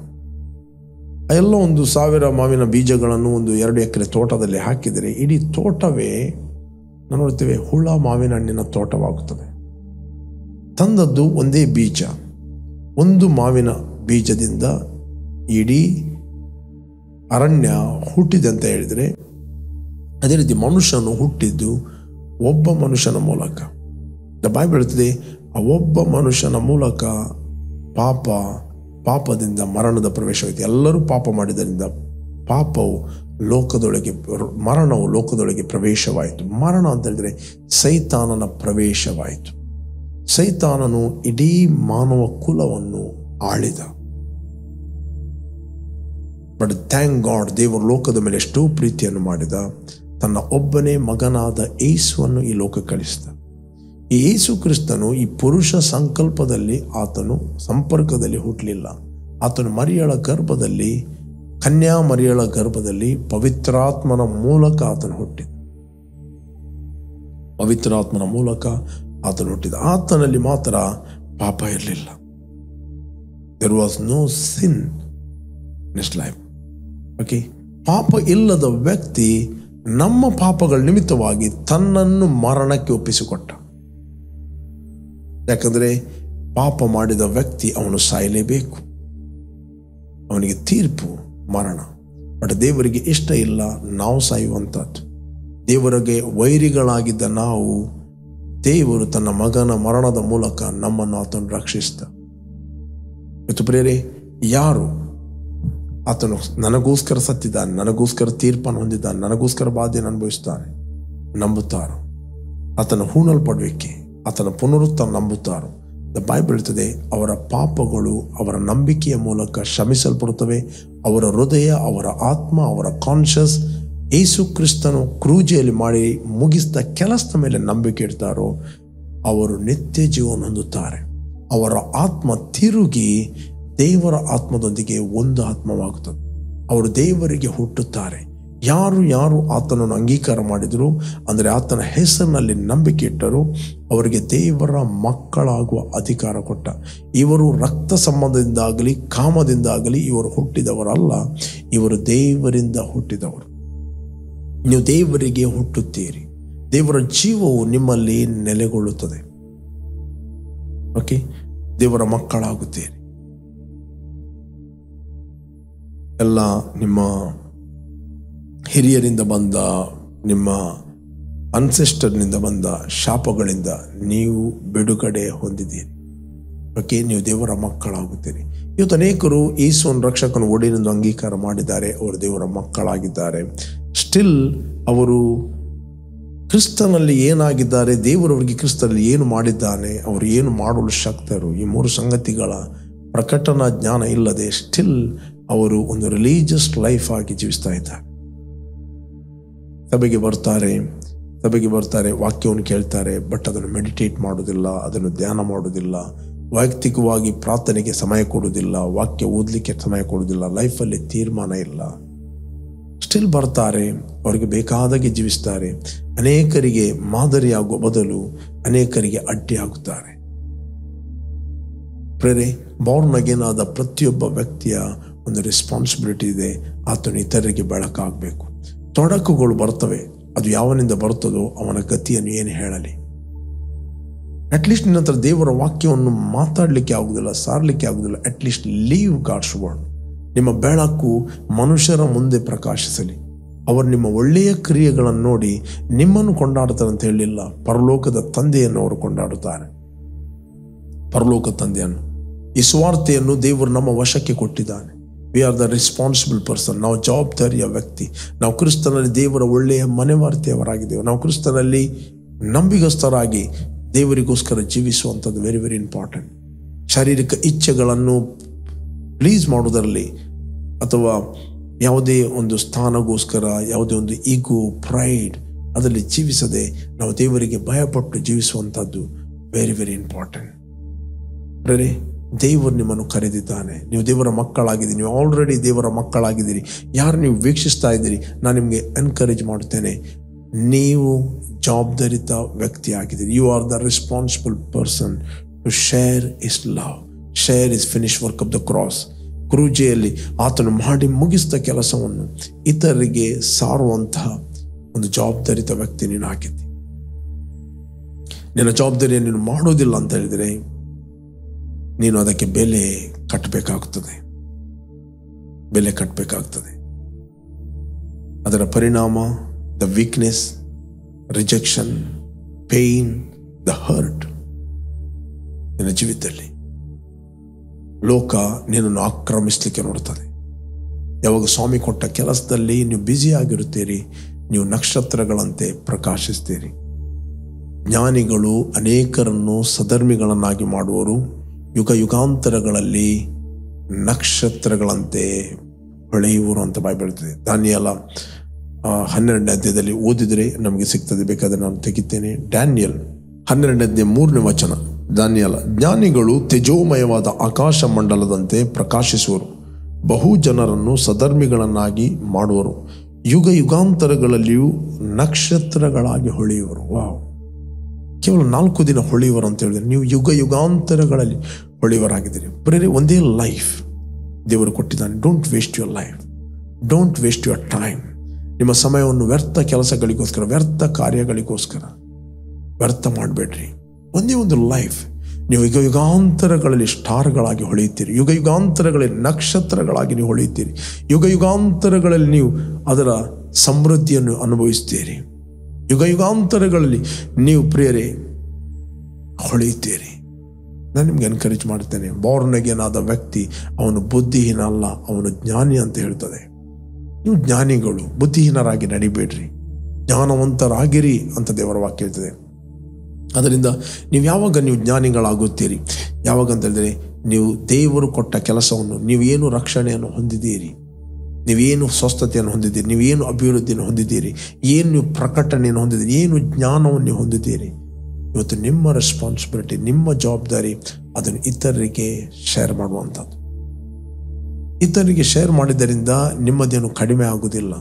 ಎಲ್ಲ 1,000 ಮಾವಿನ ಬೀಜಗಳನ್ನು 1-2 ಎಕರೆ ತೋಟದಲ್ಲಿ ಹಾಕಿದರೆ ಇಡೀ ತೋಟವೇ ನಾವು ನೋಡ್ತೇವೆ ಹುಳ ಮಾವಿನ ಹಣ್ಣಿನ ತೋಟವಾಗುತ್ತದೆ. ತಂದದ್ದು ಒಂದೇ ಬೀಜ, ಒಂದು ಮಾವಿನ ಬೀಜದಿಂದ ಇಡೀ ಅರಣ್ಯ ಹುಟ್ಟಿದೆ ಅಂತ ಹೇಳಿದರೆ, ಅದೇ ರೀತಿ ಮನುಷ್ಯನು ಹುಟ್ಟಿದ್ದು ಒಬ್ಬ ಮನುಷ್ಯನ ಮೂಲಕ. ಬೈಬಲ್ ಹೇಳ್ತದೆ ಆ ಒಬ್ಬ ಮನುಷ್ಯನ ಮೂಲಕ ಪಾಪದಿಂದ ಮರಣದ ಪ್ರವೇಶವಾಯಿತು. ಎಲ್ಲರೂ ಪಾಪ ಮಾಡಿದ್ದರಿಂದ ಮರಣವು ಲೋಕದೊಳಗೆ ಪ್ರವೇಶವಾಯಿತು. ಮರಣ ಅಂತ ಹೇಳಿದ್ರೆ ಸೈತಾನನ ಪ್ರವೇಶವಾಯಿತು. ಸೈತಾನನು ಇಡೀ ಮಾನವ ಕುಲವನ್ನು ಆಳಿದ. ಬಟ್ ಥ್ಯಾಂಕ್ ಗಾಡ್, ದೇವರು ಲೋಕದ ಮೇಲೆ ಎಷ್ಟೋ ಪ್ರೀತಿಯನ್ನು ಮಾಡಿದ. ತನ್ನ ಒಬ್ಬನೇ ಮಗನಾದ ಯೇಸುವನ್ನು ಈ ಲೋಕಕ್ಕೆ ಕಳಿಸಿದ. ಈ ಯೇಸು ಕ್ರಿಸ್ತನು ಈ ಪುರುಷ ಸಂಕಲ್ಪದಲ್ಲಿ ಆತನು ಸಂಪರ್ಕದಲ್ಲಿ ಹುಟ್ಟಲಿಲ್ಲ. ಆತನು ಕನ್ಯಾ ಮರಿಯಳ ಗರ್ಭದಲ್ಲಿ ಪವಿತ್ರಾತ್ಮನ ಮೂಲಕ ಆತನು ಹುಟ್ಟಿದ. ಪವಿತ್ರಾತ್ಮನ ಮೂಲಕ ಆತನು ಹುಟ್ಟಿದ. ಆತನಲ್ಲಿ ಮಾತ್ರ ಪಾಪ ಇರಲಿಲ್ಲ. There was no sin in his life. Okay, ಪಾಪ ಇಲ್ಲದ ವ್ಯಕ್ತಿ ನಮ್ಮ ಪಾಪಗಳ ನಿಮಿತ್ತವಾಗಿ ತನ್ನನ್ನು ಮರಣಕ್ಕೆ ಒಪ್ಪಿಸಿಕೊಟ್ಟ. ಯಾಕಂದರೆ ಪಾಪ ಮಾಡಿದ ವ್ಯಕ್ತಿ ಅವನು ಸಾಯಲೇಬೇಕು, ಅವನಿಗೆ ತೀರ್ಪು ಮರಣ. ಬಟ್ ದೇವರಿಗೆ ಇಷ್ಟ ಇಲ್ಲ ನಾವು ಸಾಯುವಂಥದ್ದು. ದೇವರಿಗೆ ವೈರಿಗಳಾಗಿದ್ದ ನಾವು, ದೇವರು ತನ್ನ ಮಗನ ಮರಣದ ಮೂಲಕ ನಮ್ಮನ್ನು ಆತನು ರಕ್ಷಿಸಿದ. ಇವತ್ತು ಪ್ರಿಯರೇ, ಯಾರು ಆತನು ನನಗೋಸ್ಕರ ಸತ್ತಿದ್ದಾನೆ, ನನಗೋಸ್ಕರ ತೀರ್ಪನ್ನು ಹೊಂದಿದ್ದಾನೆ, ನನಗೋಸ್ಕರ ಬಾಧೆಯನ್ನು ಅನುಭವಿಸ್ತಾನೆ ನಂಬುತ್ತಾರೋ, ಆತನ ಹೂಣಲ್ಪಡುವಿಕೆ, ಆತನ ಪುನರುತ್ಥಾನ ನಂಬುತ್ತಾರೋ, ದ ಬೈಬಲ್ ಹೇಳ್ತದೆ ಅವರ ಪಾಪಗಳು ಅವರ ನಂಬಿಕೆಯ ಮೂಲಕ ಕ್ಷಮಿಸಲ್ಪಡುತ್ತವೆ. ಅವರ ಹೃದಯ, ಅವರ ಆತ್ಮ, ಅವರ ಕಾನ್ಷಿಯಸ್ ಯೇಸು ಕ್ರಿಸ್ತನು ಕ್ರೂಜೆಯಲ್ಲಿ ಮಾಡಿ ಮುಗಿಸಿದ ಕೆಲಸದ ಮೇಲೆ ನಂಬಿಕೆ ಇಡ್ತಾರೋ ಅವರು ನಿತ್ಯ ಜೀವನ ಹೊಂದುತ್ತಾರೆ. ಅವರ ಆತ್ಮ ತಿರುಗಿ ದೇವರ ಆತ್ಮದೊಂದಿಗೆ ಒಂದು ಆತ್ಮವಾಗುತ್ತದೆ. ಅವರು ದೇವರಿಗೆ ಹುಟ್ಟುತ್ತಾರೆ. ಯಾರು ಆತನನ್ನು ಅಂಗೀಕಾರ ಮಾಡಿದರು, ಅಂದರೆ ಆತನ ಹೆಸರಿನಲ್ಲಿ ನಂಬಿಕೆ ಇಟ್ಟರು, ಅವರಿಗೆ ದೇವರ ಮಕ್ಕಳಾಗುವ ಅಧಿಕಾರ ಕೊಟ್ಟ. ಇವರು ರಕ್ತ ಸಂಬಂಧದಿಂದಾಗಲಿ ಕಾಮದಿಂದಾಗಲಿ ಇವರು ಹುಟ್ಟಿದವರಲ್ಲ, ಇವರು ದೇವರಿಂದ ಹುಟ್ಟಿದವರು. ನೀವು ದೇವರಿಗೆ ಹುಟ್ಟುತ್ತೀರಿ, ದೇವರ ಜೀವವು ನಿಮ್ಮಲ್ಲಿ ನೆಲೆಗೊಳ್ಳುತ್ತದೆ. ಓಕೆ, ದೇವರ ಮಕ್ಕಳಾಗುತ್ತೀರಿ. ಎಲ್ಲ ನಿಮ್ಮ ಹಿರಿಯರಿಂದ ಬಂದ, ನಿಮ್ಮ ಅನ್ಸೆಸ್ಟರ್ನಿಂದ ಬಂದ ಶಾಪಗಳಿಂದ ನೀವು ಬಿಡುಗಡೆ ಹೊಂದಿದ್ದೀರಿ. ಓಕೆ, ನೀವು ದೇವರ ಮಕ್ಕಳಾಗುತ್ತೀರಿ. ಇವತ್ತು ಅನೇಕರು ಯೇಸುವನ್ನು ರಕ್ಷಕನ ಒಡೆಯನೆಂದು ಅಂಗೀಕಾರ ಮಾಡಿದ್ದಾರೆ, ಅವರು ದೇವರ ಮಕ್ಕಳಾಗಿದ್ದಾರೆ. ಸ್ಟಿಲ್ ಅವರು ಕ್ರಿಸ್ತನಲ್ಲಿ ಏನಾಗಿದ್ದಾರೆ, ದೇವರವರಿಗೆ ಕ್ರಿಸ್ತನಲ್ಲಿ ಏನು ಮಾಡಿದ್ದಾನೆ, ಅವರು ಏನು ಮಾಡಲು ಶಕ್ತರು, ಈ ಮೂರು ಸಂಗತಿಗಳ ಪ್ರಕಟಣಾ ಜ್ಞಾನ ಇಲ್ಲದೆ ಸ್ಟಿಲ್ ಅವರು ಒಂದು ರಿಲೀಜಿಯಸ್ ಲೈಫ್ ಆಗಿ ಜೀವಿಸ್ತಾ ಇದ್ದಾರೆ. ಸಭೆಗೆ ಬರ್ತಾರೆ, ವಾಕ್ಯವನ್ನು ಕೇಳ್ತಾರೆ, ಬಟ್ ಅದನ್ನು ಮೆಡಿಟೇಟ್ ಮಾಡೋದಿಲ್ಲ, ಅದನ್ನು ಧ್ಯಾನ ಮಾಡೋದಿಲ್ಲ, ವೈಯಕ್ತಿಕವಾಗಿ ಪ್ರಾರ್ಥನೆಗೆ ಸಮಯ ಕೊಡೋದಿಲ್ಲ, ವಾಕ್ಯ ಓದಲಿಕ್ಕೆ ಸಮಯ ಕೊಡೋದಿಲ್ಲ, ಲೈಫಲ್ಲಿ ತೀರ್ಮಾನ ಇಲ್ಲ. ಸ್ಟಿಲ್ ಬರ್ತಾರೆ, ಅವರಿಗೆ ಬೇಕಾದಾಗೆ ಜೀವಿಸ್ತಾರೆ. ಅನೇಕರಿಗೆ ಮಾದರಿಯಾಗುವ ಬದಲು ಅನೇಕರಿಗೆ ಅಡ್ಡಿಯಾಗುತ್ತಾರೆ. ಪ್ರೇರೆ, ಬಾರ್ನ್ ಅಗೇನ್ ಆದ ಪ್ರತಿಯೊಬ್ಬ ವ್ಯಕ್ತಿಯ ಒಂದು ರೆಸ್ಪಾನ್ಸಿಬಿಲಿಟಿ ಇದೆ. ಆತನು ಇತರರಿಗೆ ಬೆಳಕಾಗಬೇಕು. ತೊಡಕುಗಳು ಬರ್ತವೆ, ಅದು ಯಾವನಿಂದ ಬರ್ತದೋ ಅವನ ಗತಿಯನ್ನು ಏನು ಹೇಳಲಿ. ಅಟ್ಲೀಸ್ಟ್ ನಿನ್ನ ಹತ್ರ ದೇವರ ವಾಕ್ಯವನ್ನು ಮಾತಾಡಲಿಕ್ಕೆ ಆಗುದಿಲ್ಲ, ಸಾರಲಿಕ್ಕೆ ಆಗುದಿಲ್ಲ, ಅಟ್ಲೀಸ್ಟ್ ಲೀವ್ ಗಾಡ್ಸ್ ವರ್ಡ್. ನಿಮ್ಮ ಬೆಳಕು ಮನುಷ್ಯರ ಮುಂದೆ ಪ್ರಕಾಶಿಸಲಿ. ಅವರು ನಿಮ್ಮ ಒಳ್ಳೆಯ ಕ್ರಿಯೆಗಳನ್ನು ನೋಡಿ ನಿಮ್ಮನ್ನು ಕೊಂಡಾಡುತ್ತಾರೆ ಅಂತ ಹೇಳಿಲ್ಲ, ಪರಲೋಕದ ತಂದೆಯನ್ನು ಅವರು ಕೊಂಡಾಡುತ್ತಾರೆ. ಪರಲೋಕ ತಂದೆಯನ್ನು, ಈ ಸ್ವಾರ್ಥೆಯನ್ನು ದೇವರು ನಮ್ಮ ವಶಕ್ಕೆ ಕೊಟ್ಟಿದ್ದಾನೆ. We are the responsible person. ನಾವು ಜವಾಬ್ದಾರಿಯ ವ್ಯಕ್ತಿ. ನಾವು ಕ್ರಿಸ್ತನಲ್ಲಿ ದೇವರ ಒಳ್ಳೆಯ ಮನೆವಾರ್ತೆಯವರಾಗಿದ್ದೇವೆ. ನಾವು ಕ್ರಿಸ್ತನಲ್ಲಿ ನಂಬಿಗಸ್ತರಾಗಿ ದೇವರಿಗೋಸ್ಕರ ಜೀವಿಸುವಂಥದ್ದು ವೆರಿ ವೆರಿ ಇಂಪಾರ್ಟೆಂಟ್. ಶಾರೀರಿಕ ಇಚ್ಛೆಗಳನ್ನು ಪ್ಲೀಸ್ ಮಾಡೋದರಲ್ಲಿ ಅಥವಾ ಯಾವುದೇ ಒಂದು ಸ್ಥಾನಗೋಸ್ಕರ, ಯಾವುದೇ ಒಂದು ಈಗೋ, ಪ್ರೈಡ್ ಅದರಲ್ಲಿ ಜೀವಿಸದೆ ನಾವು ದೇವರಿಗೆ ಭಯಪಟ್ಟು ಜೀವಿಸುವಂಥದ್ದು ವೆರಿ ವೆರಿ ಇಂಪಾರ್ಟೆಂಟ್. ಪ್ರೇರೆ, ದೇವರು ನಿಮ್ಮನ್ನು ಕರೆದಿದ್ದಾನೆ. ನೀವು ದೇವರ ಮಕ್ಕಳಾಗಿದ್ದೀರಿ. ನೀವು ಆಲ್ರೆಡಿ ದೇವರ ಮಕ್ಕಳಾಗಿದ್ದೀರಿ. ಯಾರು ನೀವು ವೀಕ್ಷಿಸ್ತಾ ಇದ್ದೀರಿ, ನಾನು ನಿಮಗೆ ಎನ್ಕರೇಜ್ ಮಾಡುತ್ತೇನೆ, ನೀವು ಜವಾಬ್ದಾರಿತ ವ್ಯಕ್ತಿ ಆಗಿದ್ದೀರಿ. You are the responsible person to share his love, share his finish work of the cross. ಕ್ರೂಜೆಯಲ್ಲಿ ಆತನು ಮಾಡಿ ಮುಗಿಸಿದ ಕೆಲಸವನ್ನು ಇತರರಿಗೆ ಸಾರುವಂತಹ ಒಂದು ಜವಾಬ್ದಾರಿತ ವ್ಯಕ್ತಿ ನೀನು ಆಗಿದ್ದಿ. ನಿನ್ನ ಜವಾಬ್ದಾರಿಯನ್ನು ನೀನು ಮಾಡೋದಿಲ್ಲ ಅಂತ ಹೇಳಿದರೆ ನೀನು ಅದಕ್ಕೆ ಬೆಲೆ ಕಟ್ಟಬೇಕಾಗ್ತದೆ. ಅದರ ಪರಿಣಾಮ the weakness, rejection, pain, the hurt ನಿನ್ನ ಜೀವಿತದಲ್ಲಿ. ಲೋಕ ನಿನ್ನನ್ನು ಆಕ್ರಮಿಸಲಿಕ್ಕೆ ನೋಡ್ತದೆ. ಯಾವಾಗ ಸ್ವಾಮಿ ಕೊಟ್ಟ ಕೆಲಸದಲ್ಲಿ ನೀವು ಬ್ಯುಸಿ ಆಗಿರುತ್ತೀರಿ, ನೀವು ನಕ್ಷತ್ರಗಳಂತೆ ಪ್ರಕಾಶಿಸ್ತೀರಿ. ಜ್ಞಾನಿಗಳು ಅನೇಕರನ್ನು ಸಧರ್ಮಿಗಳನ್ನಾಗಿ ಮಾಡುವರು, ಯುಗ ಯುಗಾಂತರಗಳಲ್ಲಿ ನಕ್ಷತ್ರಗಳಂತೆ ಹೊಳೆಯುವರು ಅಂತ ಬೈಬಲ್ ಹೇಳ್ತದೆ. ದಾನಿಯೇಲ 12ನೇ ಅಧ್ಯಾಯದಲ್ಲಿ ಓದಿದರೆ ನಮಗೆ ಸಿಗ್ತದೆ, ಬೇಕಾದರೆ ನಾನು ತೆಗಿತೇನೆ. ಡ್ಯಾನಿಯಲ್ 12ನೇ ಅಧ್ಯಾಯ 3ನೇ ವಚನ. ದಾನಿಯೇಲ, ಜ್ಞಾನಿಗಳು ತೇಜೋಮಯವಾದ ಆಕಾಶ ಮಂಡಲದಂತೆ ಪ್ರಕಾಶಿಸುವರು, ಬಹು ಜನರನ್ನು ಸಧರ್ಮಿಗಳನ್ನಾಗಿ ಮಾಡುವರು, ಯುಗ ಯುಗಾಂತರಗಳಲ್ಲಿಯೂ ನಕ್ಷತ್ರಗಳಾಗಿ ಹೊಳೆಯುವರು. ವಾವ್, ಕೇವಲ 4 ದಿನ ಹೊಳೆಯುವರು ಅಂತ ಹೇಳಿದ್ರೆ ನೀವು ಯುಗ ಯುಗಾಂತರಗಳಲ್ಲಿ ಹೊಳೆಯುವರಾಗಿದ್ದೀರಿ. ಬರೀ ಒಂದೇ ಲೈಫ್ ದೇವರು ಕೊಟ್ಟಿದ್ದಾನೆ. Don't waste your life. Don't waste your time. ನಿಮ್ಮ ಸಮಯವನ್ನು ವ್ಯರ್ಥ ಕೆಲಸಗಳಿಗೋಸ್ಕರ, ವ್ಯರ್ಥ ಕಾರ್ಯಗಳಿಗೋಸ್ಕರ ವ್ಯರ್ಥ ಮಾಡಬೇಡ್ರಿ. ಒಂದೇ ಒಂದು ಲೈಫ್. ನೀವು ಯುಗಾಂತರಗಳಲ್ಲಿ ಸ್ಟಾರ್ಗಳಾಗಿ ಹೊಳೆಯುತ್ತೀರಿ. ಯುಗಾಂತರಗಳಲ್ಲಿ ನಕ್ಷತ್ರಗಳಾಗಿ ನೀವು ಹೊಳೆಯುತ್ತೀರಿ. ಯುಗಾಂತರಗಳಲ್ಲಿ ನೀವು ಅದರ ಸಮೃದ್ಧಿಯನ್ನು ಅನುಭವಿಸ್ತೀರಿ. ಯುಗಾಂತರಗಳಲ್ಲಿ ನೀವು ಪ್ರಿಯರೇ ಹೊಳೆಯುತ್ತೀರಿ. ನಾನು ನಿಮ್ಗೆ ಎನ್ಕರೇಜ್ ಮಾಡ್ತೇನೆ. ಬಾರ್ನ್ ಅಗೇನ್ ಆದ ವ್ಯಕ್ತಿ ಅವನು ಬುದ್ಧಿಹೀನ ಅಲ್ಲ, ಅವನು ಜ್ಞಾನಿ ಅಂತ ಹೇಳ್ತದೆ. ನೀವು ಜ್ಞಾನಿಗಳು, ಬುದ್ಧಿಹೀನರಾಗಿ ನಡಿಬೇಡ್ರಿ, ಜ್ಞಾನವಂತರಾಗಿರಿ ಅಂತ ದೇವರ ವಾಕ್ಯ ಹೇಳ್ತದೆ. ಅದರಿಂದ ನೀವು ಯಾವಾಗ ನೀವು ಜ್ಞಾನಿಗಳಾಗುತ್ತೀರಿ, ಯಾವಾಗ ಅಂತ ಹೇಳಿದ್ರೆ ನೀವು ದೇವರು ಕೊಟ್ಟ ಕೆಲಸವನ್ನು, ನೀವೇನು ರಕ್ಷಣೆಯನ್ನು ಹೊಂದಿದ್ದೀರಿ, ನೀವೇನು ಸ್ವಸ್ಥತೆಯನ್ನು ಹೊಂದಿದ್ದೀರಿ, ನೀವೇನು ಅಭಿವೃದ್ಧಿಯನ್ನು ಹೊಂದಿದ್ದೀರಿ, ಏನು ನೀವು ಪ್ರಕಟಣೆಯನ್ನು ಹೊಂದಿದ್ದೀರಿ, ಏನು ಜ್ಞಾನವನ್ನು ನೀವು ಹೊಂದಿದ್ದೀರಿ, ಇವತ್ತು ನಿಮ್ಮ ರೆಸ್ಪಾನ್ಸಿಬಿಲಿಟಿ, ನಿಮ್ಮ ಜವಾಬ್ದಾರಿ ಅದನ್ನು ಇತರರಿಗೆ ಶೇರ್ ಮಾಡುವಂಥದ್ದು. ಇತರರಿಗೆ ಶೇರ್ ಮಾಡಿದ್ದರಿಂದ ನಿಮ್ಮದೇನು ಕಡಿಮೆ ಆಗುವುದಿಲ್ಲ.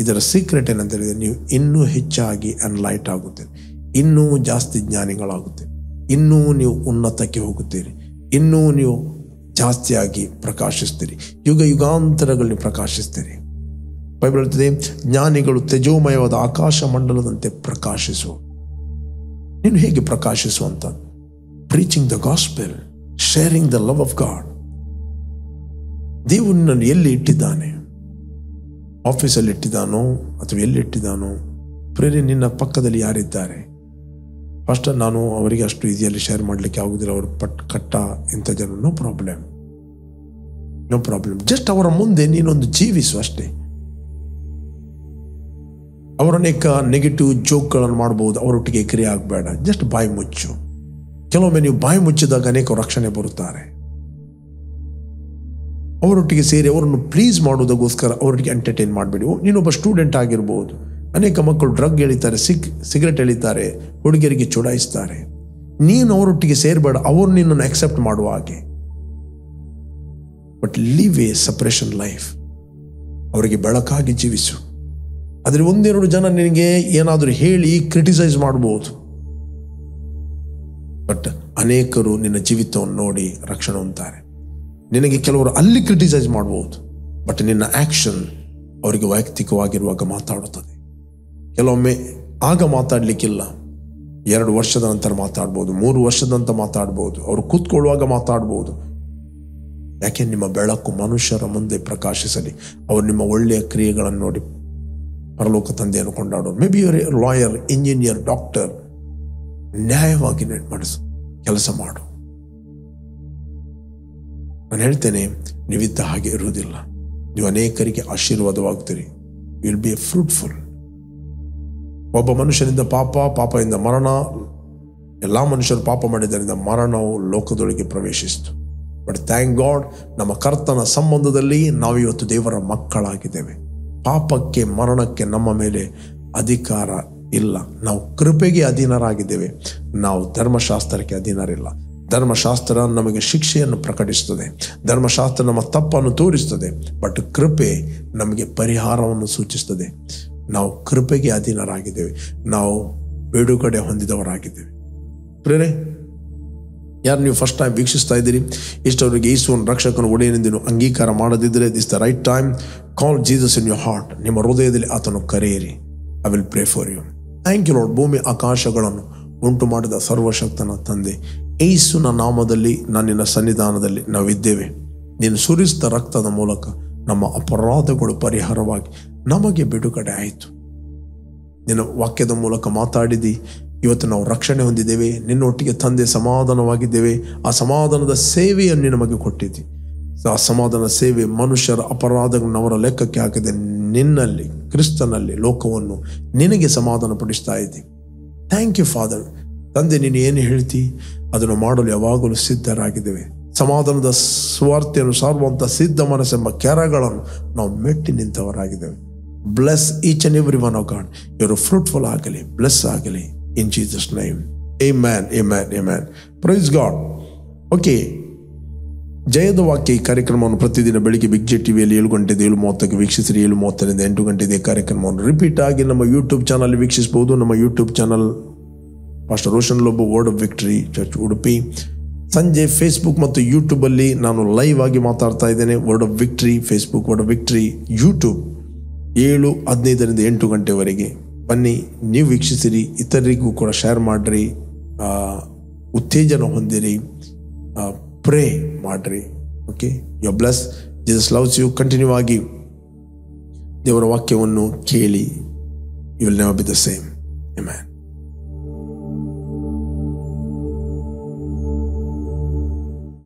ಇದರ ಸೀಕ್ರೆಟ್ ಏನಂತ ಹೇಳಿದ್ರೆ ನೀವು ಇನ್ನೂ ಹೆಚ್ಚಾಗಿ ಅನ್ಲೈಟ್ ಆಗುತ್ತೀರಿ, ಇನ್ನೂ ಜಾಸ್ತಿ ಜ್ಞಾನಿಗಳಾಗುತ್ತೀರಿ, ಇನ್ನೂ ನೀವು ಉನ್ನತಕ್ಕೆ ಹೋಗುತ್ತೀರಿ, ಇನ್ನೂ ನೀವು ಜಾಸ್ತಿಯಾಗಿ ಪ್ರಕಾಶಿಸ್ತೀರಿ, ಯುಗಾಂತರಗಳಲ್ಲಿ ಪ್ರಕಾಶಿಸ್ತೀರಿ. ಬೈಬಲ್ ಹೇಳ್ತದೆ, ಜ್ಞಾನಿಗಳು ತೇಜೋಮಯವಾದ ಆಕಾಶ ಮಂಡಲದಂತೆ ಪ್ರಕಾಶಿಸುವ. ನೀನು ಹೇಗೆ ಪ್ರಕಾಶಿಸುವಂತ? Preaching the gospel, sharing the love of God. ದೇವರು ನಿನ್ನನ್ನು ಎಲ್ಲಿ ಇಟ್ಟಿದ್ದಾನೆ, ಆಫೀಸಲ್ಲಿ ಇಟ್ಟಿದ್ದಾನೋ ಅಥವಾ ಎಲ್ಲಿ ಇಟ್ಟಿದ್ದಾನೋ, ಪ್ರೇರೆ ನಿನ್ನ ಪಕ್ಕದಲ್ಲಿ ಯಾರಿದ್ದಾರೆ? ಫಸ್ಟ್ ನಾನು ಅವರಿಗೆ ಅಷ್ಟು ಈಸಿಯಲ್ಲಿ ಶೇರ್ ಮಾಡಲಿಕ್ಕೆ ಆಗುದಿಲ್ಲ, ಅವರು ಕಟ್ಟ ಇಂಥ ಜನ. No problem. ಜಸ್ಟ್ ಅವರ ಮುಂದೆ ನೀನೊಂದು ಜೀವಿಸು ಅಷ್ಟೇ. ಅವರ ಅನೇಕ ನೆಗೆಟಿವ್ ಜೋಕ್ಗಳನ್ನು ಮಾಡಬಹುದು, ಅವರೊಟ್ಟಿಗೆ ಕ್ರಿಯೆ ಆಗಬೇಡ. ಜಸ್ಟ್ ಬಾಯಿ ಮುಚ್ಚು. ಕೆಲವೊಮ್ಮೆ ನೀವು ಬಾಯಿ ಮುಚ್ಚಿದಾಗ ಅನೇಕ ರಕ್ಷಣೆ ಬರುತ್ತಾರೆ. ಅವರೊಟ್ಟಿಗೆ ಸೇರಿ ಅವರನ್ನು ಪ್ಲೀಸ್ ಮಾಡೋದಕ್ಕೋಸ್ಕರ ಅವರೊಟ್ಟಿಗೆ ಎಂಟರ್ಟೈನ್ ಮಾಡಬೇಡಿ. ನೀನೊಬ್ಬ ಸ್ಟೂಡೆಂಟ್ ಆಗಿರ್ಬೋದು, ಅನೇಕ ಮಕ್ಕಳು ಡ್ರಗ್ ಎಳಿತಾರೆ, ಸಿಗರೆಟ್ ಎಳಿತಾರೆ, ಹುಡುಗಿಯರಿಗೆ ಚುಡಾಯಿಸ್ತಾರೆ. ನೀನು ಅವರೊಟ್ಟಿಗೆ ಸೇರಬೇಡ, ಅವರು ನಿನ್ನನ್ನು ಅಕ್ಸೆಪ್ಟ್ ಮಾಡುವ ಹಾಗೆ. But live a separation life. ಅವರಿಗೆ ಬೆಳಕಾಗಿ ಜೀವಿಸು. ಆದರೆ ಒಂದೆರಡು ಜನ ನಿನಗೆ ಏನಾದರೂ ಹೇಳಿ ಕ್ರಿಟಿಸೈಸ್ ಮಾಡಬಹುದು, ಬಟ್ ಅನೇಕರು ನಿನ್ನ ಜೀವಿತವನ್ನು ನೋಡಿ ರಕ್ಷಣೆ ಹೊಂದುತ್ತಾರೆ. ನಿನಗೆ ಕೆಲವರು ಅಲ್ಲಿ ಕ್ರಿಟಿಸೈಸ್ ಮಾಡಬಹುದು, ಬಟ್ ನಿನ್ನ ಆಕ್ಷನ್ ಅವರಿಗೆ ವೈಯಕ್ತಿಕವಾಗಿರುವಾಗ ಮಾತಾಡುತ್ತದೆ. ಕೆಲವೊಮ್ಮೆ ಆಗ ಮಾತಾಡಲಿಕ್ಕಿಲ್ಲ, 2 ವರ್ಷದ ನಂತರ ಮಾತಾಡ್ಬೋದು, 3 ವರ್ಷದ ನಂತರ ಮಾತಾಡ್ಬೋದು, ಅವರು ಕೂತ್ಕೊಳ್ಳುವಾಗ ಮಾತಾಡ್ಬೋದು. ಯಾಕೆ? ನಿಮ್ಮ ಬೆಳಕು ಮನುಷ್ಯರ ಮುಂದೆ ಪ್ರಕಾಶಿಸಲಿ. ಅವರು ನಿಮ್ಮ ಒಳ್ಳೆಯ ಕ್ರಿಯೆಗಳನ್ನು ನೋಡಿ ಪರಲೋಕ ತಂದೆಯನ್ನು ಕೊಂಡಾಡೋರು. May be your lawyer, engineer, doctor, ನ್ಯಾಯವಾಗಿ ಮಾಡಿಸು, ಕೆಲಸ ಮಾಡು. ನಾನು ಹೇಳ್ತೇನೆ, ನೀವಿದ್ದ ಹಾಗೆ ಇರುವುದಿಲ್ಲ. ನೀವು ಅನೇಕರಿಗೆ ಆಶೀರ್ವಾದವಾಗ್ತೀರಿ. Will be a fruitful. ಒಬ್ಬ ಮನುಷ್ಯನಿಂದ ಪಾಪದಿಂದ ಮರಣ, ಎಲ್ಲ ಮನುಷ್ಯರು ಪಾಪ ಮಾಡಿದ್ದರಿಂದ ಮರಣವು ಲೋಕದೊಳಗೆ ಪ್ರವೇಶಿಸಿತು. ಬಟ್ ಥ್ಯಾಂಕ್ ಗಾಡ್, ನಮ್ಮ ಕರ್ತನ ಸಂಬಂಧದಲ್ಲಿ ನಾವಿವತ್ತು ದೇವರ ಮಕ್ಕಳಾಗಿದ್ದೇವೆ. ಪಾಪಕ್ಕೆ, ಮರಣಕ್ಕೆ ನಮ್ಮ ಮೇಲೆ ಅಧಿಕಾರ ಇಲ್ಲ. ನಾವು ಕೃಪೆಗೆ ಅಧೀನರಾಗಿದ್ದೇವೆ. ನಾವು ಧರ್ಮಶಾಸ್ತ್ರಕ್ಕೆ ಅಧೀನರಿಲ್ಲ. ಧರ್ಮಶಾಸ್ತ್ರ ನಮಗೆ ಶಿಕ್ಷೆಯನ್ನು ಪ್ರಕಟಿಸುತ್ತದೆ, ಧರ್ಮಶಾಸ್ತ್ರ ನಮ್ಮ ತಪ್ಪನ್ನು ತೋರಿಸುತ್ತದೆ, ಬಟ್ ಕೃಪೆ ನಮಗೆ ಪರಿಹಾರವನ್ನು ಸೂಚಿಸುತ್ತದೆ. ನಾವು ಕೃಪೆಗೆ ಅಧೀನರಾಗಿದ್ದೇವೆ. ನಾವು ಬಿಡುಗಡೆ ಹೊಂದಿದವರಾಗಿದ್ದೇವೆ. ಪ್ರೇರೆ, ಯಾರು ನೀವು ಫಸ್ಟ್ ಟೈಮ್ ವೀಕ್ಷಿಸ್ತಾ ಇದ್ದೀರಿ, ಇಷ್ಟವರೆಗೆ ಯೇಸುವನ್ನು ರಕ್ಷಕನ ಒಡೆಯನೆಂದು ಅಂಗೀಕಾರ ಮಾಡದಿದ್ದರೆ, this the right time. Call Jesus in your heart. ನಿಮ್ಮ ಹೃದಯದಲ್ಲಿ ಆತನು ಕರೆಯಿರಿ. I will pray for you. Thank you Lord. ಭೂಮಿ ಆಕಾಶಗಳನ್ನು ಉಂಟು ಮಾಡಿದ ಸರ್ವಶಕ್ತನ ತಂದೆ, ಯೇಸುವಿನ ನಾಮದಲ್ಲಿ ನಾನು ನಿನ್ನ ಸನ್ನಿಧಾನದಲ್ಲಿ ನಾವಿದ್ದೇವೆ. ನೀನು ಸುರಿಸಿದ ರಕ್ತದ ಮೂಲಕ ನಮ್ಮ ಅಪರಾಧಗಳು ಪರಿಹಾರವಾಗಿ ನಮಗೆ ಬಿಡುಗಡೆ ಆಯಿತು. ನಿನ್ನ ವಾಕ್ಯದ ಮೂಲಕ ಮಾತಾಡಿದಿ. ಇವತ್ತು ನಾವು ರಕ್ಷಣೆ ಹೊಂದಿದ್ದೇವೆ. ನಿನ್ನೊಟ್ಟಿಗೆ ತಂದೆ ಸಮಾಧಾನವಾಗಿದ್ದೇವೆ. ಆ ಸಮಾಧಾನದ ಸೇವೆಯನ್ನು ನಮಗೆ ಕೊಟ್ಟಿದ್ದಿ. ಆ ಸಮಾಧಾನ ಸೇವೆ ಮನುಷ್ಯರ ಅಪರಾಧಗಳನ್ನು ಅವರ ಲೆಕ್ಕಕ್ಕೆ ಹಾಕದೆ ನಿನ್ನಲ್ಲಿ, ಕ್ರಿಸ್ತನಲ್ಲಿ ಲೋಕವನ್ನು ನಿನಗೆ ಸಮಾಧಾನ ಪಡಿಸ್ತಾ ಇದ್ದಿ. Thank you father. ತಂದೆ, ನೀನು ಏನು ಹೇಳ್ತಿ ಅದನ್ನು ಮಾಡಲು ಯಾವಾಗಲೂ ಸಿದ್ಧರಾಗಿದ್ದೇವೆ. ಸಮಾಧಾನದ ಸ್ವಾರ್ಥೆಯನ್ನು ಸಾರುವಂಥ ಸಿದ್ಧ ಮನಸ್ಸೆಂಬ ಕೆರಗಳನ್ನು ನಾವು ಮೆಟ್ಟಿ ನಿಂತವರಾಗಿದ್ದೇವೆ. Bless each and every one of God. ಇವರು ಫ್ರೂಟ್ಫುಲ್ ಆಗಲಿ, ಬ್ಲೆಸ್ ಆಗಲಿ. In Jesus name, amen, amen, amen. Praise God. Okay, ಜಯದ ವಾಕ್ಯ ಈ ಕಾರ್ಯಕ್ರಮವನ್ನು ಪ್ರತಿದಿನ ಬೆಳಿಗ್ಗೆ ಬಿಗ್ ಜೆ ಟಿವಿಯಲ್ಲಿ 7 ಗಂಟೆಯಿಂದ 7:30ಕ್ಕೆ ವೀಕ್ಷಿಸಿರಿ. 7:30ರಿಂದ 8 ಗಂಟೆ ಇದೇ ಕಾರ್ಯಕ್ರಮವನ್ನು ರಿಪೀಟ್ ಆಗಿ ನಮ್ಮ ಯೂಟ್ಯೂಬ್ ಚಾನಲ್ ವೀಕ್ಷಿಸಬಹುದು. ನಮ್ಮ YouTube channel pastor Roshan Lobo, word of victory church Udupi. ಸಂಜೆ ಫೇಸ್ಬುಕ್ ಮತ್ತು ಯೂಟ್ಯೂಬಲ್ಲಿ ನಾನು ಲೈವ್ ಆಗಿ ಮಾತಾಡ್ತಾ ಇದ್ದೇನೆ. Word of victory Facebook, word of victory YouTube 7:15 8 ಗಂಟೆವರೆಗೆ ಬನ್ನಿ, ನೀವು ವೀಕ್ಷಿಸಿರಿ, ಇತರರಿಗೂ ಕೂಡ ಶೇರ್ ಮಾಡಿರಿ, ಉತ್ತೇಜನ ಹೊಂದಿರಿ, ಪ್ರೇ ಮಾಡಿರಿ. Okay, you bless. Jesus loves you. Continue ಆಗಿ ದೇವರ ವಾಕ್ಯವನ್ನು ಕೇಳಿ. You will never be the same. Amen.